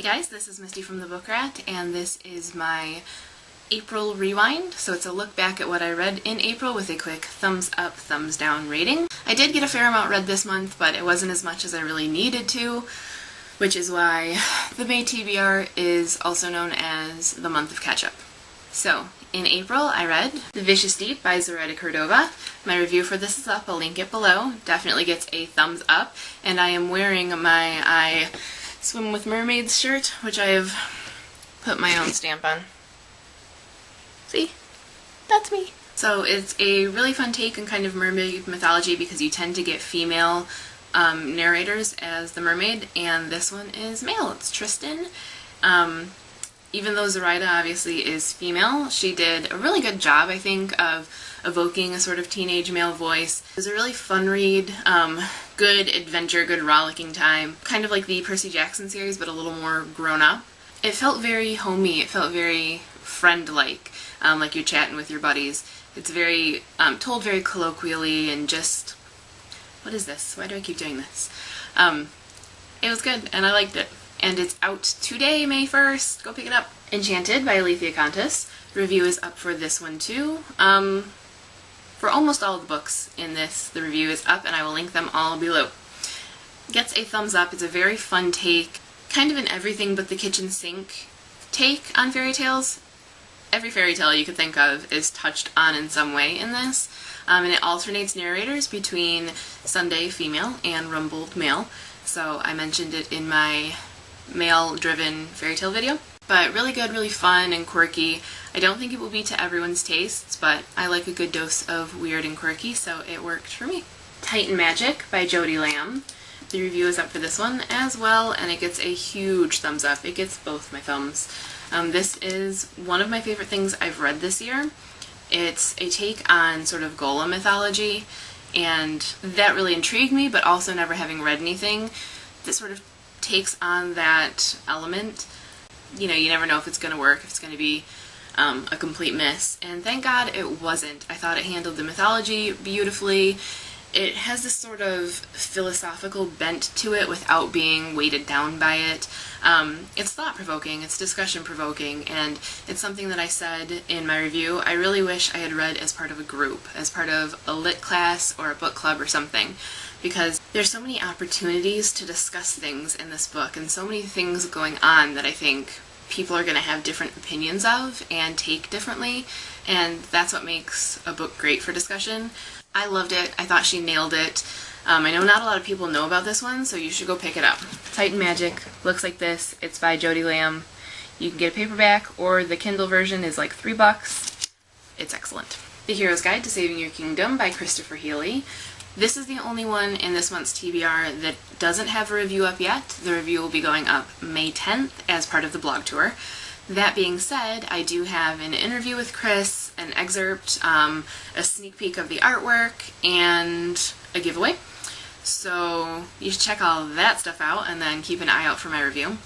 Hey guys, this is Misty from the Book Rat, and this is my April rewind. So it's a look back at what I read in April with a quick thumbs up, thumbs down rating. I did get a fair amount read this month, but it wasn't as much as I really needed to, which is why the May TBR is also known as the month of catch-up. So, in April, I read The Vicious Deep by Zoraida Cordova. My review for this is up, I'll link it below. Definitely gets a thumbs up, and I am wearing my I Swim with Mermaids shirt, which I have put my own stamp on. See? That's me. So it's a really fun take on kind of mermaid mythology because you tend to get female narrators as the mermaid, and this one is male. It's Tristan. Even though Zoraida obviously is female, she did a really good job, I think, of evoking a sort of teenage male voice. It was a really fun read, good adventure, good rollicking time. Kind of like the Percy Jackson series, but a little more grown up. It felt very homey, it felt very friend-like you're chatting with your buddies. It's very, told very colloquially and just, what is this? Why do I keep doing this? It was good, and I liked it. And it's out today, May 1st. Go pick it up. Enchanted by Alethea Contis. The review is up for this one too. For almost all of the books in this, the review is up, and I will link them all below. Gets a thumbs up. It's a very fun take. Kind of an everything but the kitchen sink take on fairy tales. Every fairy tale you could think of is touched on in some way in this. And it alternates narrators between Sunday female and Rumbold male. So I mentioned it in my male-driven fairy tale video. But really good, really fun and quirky. I don't think it will be to everyone's tastes, but I like a good dose of weird and quirky, so it worked for me. Titan Magic by Jody Lamb. The review is up for this one as well, and it gets a huge thumbs up. It gets both my thumbs. This is one of my favorite things I've read this year. It's a take on sort of Golem mythology, and that really intrigued me, but also never having read anything that sort of takes on that element. You know, you never know if it's going to work, if it's going to be a complete miss. And thank God it wasn't. I thought it handled the mythology beautifully. It has this sort of philosophical bent to it without being weighted down by it. It's thought-provoking, it's discussion-provoking, and it's something that I said in my review. I really wish I had read as part of a group, as part of a lit class or a book club or something, because there's so many opportunities to discuss things in this book and so many things going on that I think people are going to have different opinions of and take differently, and that's what makes a book great for discussion. I loved it. I thought she nailed it. I know not a lot of people know about this one, so you should go pick it up. Titan Magic looks like this. It's by Jody Lamb. You can get a paperback, or the Kindle version is like $3. It's excellent. The Hero's Guide to Saving Your Kingdom by Christopher Healy. This is the only one in this month's TBR that doesn't have a review up yet. The review will be going up May 10th as part of the blog tour. That being said, I do have an interview with Chris, an excerpt, a sneak peek of the artwork, and a giveaway. So you should check all that stuff out and then keep an eye out for my review.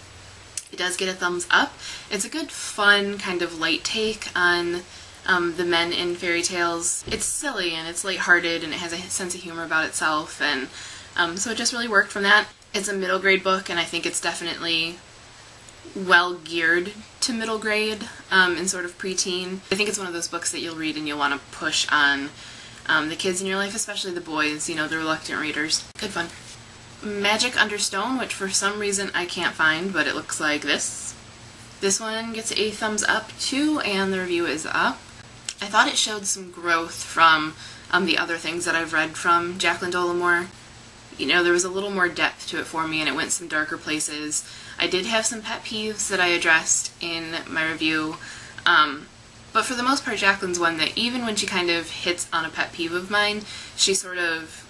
It does get a thumbs up. It's a good, fun, kind of light take on the men in fairy tales. It's silly and it's lighthearted and it has a sense of humor about itself, and so it just really worked from that. It's a middle grade book, and I think it's definitely well geared to middle grade and sort of preteen. I think it's one of those books that you'll read and you'll want to push on the kids in your life, especially the boys, you know, the reluctant readers. Good fun. Magic Under Stone, which for some reason I can't find, but it looks like this. This one gets a thumbs up too, and the review is up. I thought it showed some growth from the other things that I've read from Jacqueline Dollimore. You know, there was a little more depth to it for me, and it went some darker places. I did have some pet peeves that I addressed in my review, but for the most part, Jacqueline's one that even when she kind of hits on a pet peeve of mine, she sort of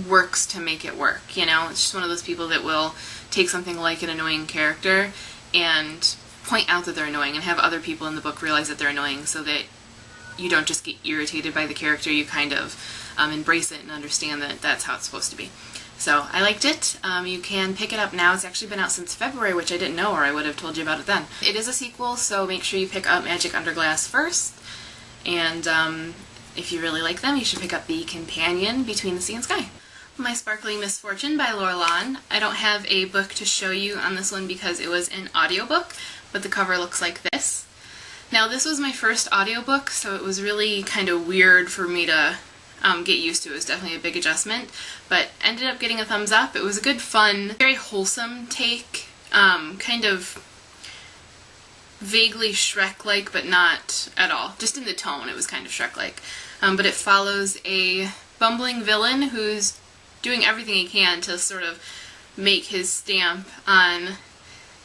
works to make it work, you know? It's just one of those people that will take something like an annoying character and point out that they're annoying and have other people in the book realize that they're annoying, so that you don't just get irritated by the character, you kind of embrace it and understand that that's how it's supposed to be. So I liked it. You can pick it up now. It's actually been out since February, which I didn't know, or I would have told you about it then. It is a sequel, so make sure you pick up Magic Under Glass first. And if you really like them, you should pick up the companion Between the Sea and Sky. My Sparkling Misfortune by Laura Lawn. I don't have a book to show you on this one because it was an audiobook, but the cover looks like this. Now this was my first audiobook, so it was really kind of weird for me to get used to. It was definitely a big adjustment, but ended up getting a thumbs up. It was a good, fun, very wholesome take, kind of vaguely Shrek-like, but not at all. Just in the tone, it was kind of Shrek-like. But it follows a bumbling villain who's doing everything he can to sort of make his stamp on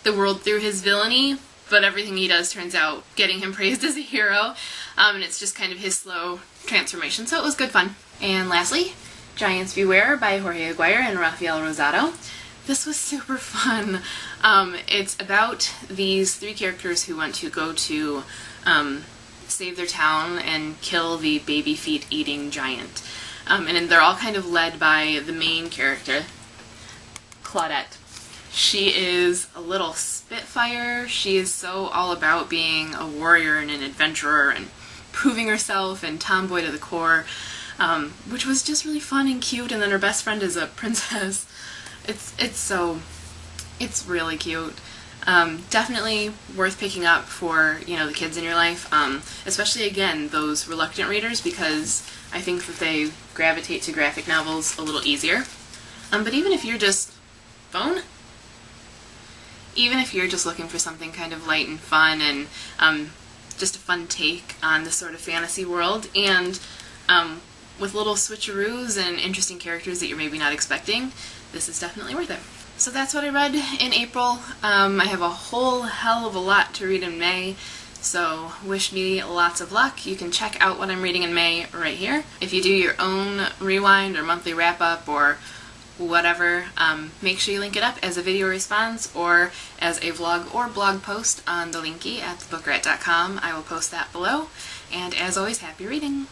the world through his villainy, but everything he does turns out getting him praised as a hero, and it's just kind of his slow transformation, so it was good fun. And lastly, Giants Beware by Jorge Aguirre and Rafael Rosado. This was super fun. It's about these three characters who want to go to save their town and kill the baby feet eating giant. And they're all kind of led by the main character, Claudette. She is a little spitfire. She is so all about being a warrior and an adventurer and proving herself and tomboy to the core, which was just really fun and cute. And then her best friend is a princess. It's really cute. Definitely worth picking up for, the kids in your life, especially, again, those reluctant readers, because I think that they gravitate to graphic novels a little easier. But even if you're just even if you're just looking for something kind of light and fun and just a fun take on this sort of fantasy world, and with little switcheroos and interesting characters that you're maybe not expecting, this is definitely worth it. So that's what I read in April. I have a whole hell of a lot to read in May, so wish me lots of luck. You can check out what I'm reading in May right here. If you do your own rewind or monthly wrap-up or whatever, make sure you link it up as a video response or as a vlog or blog post on the linky at thebookrat.com. I will post that below, and as always, happy reading!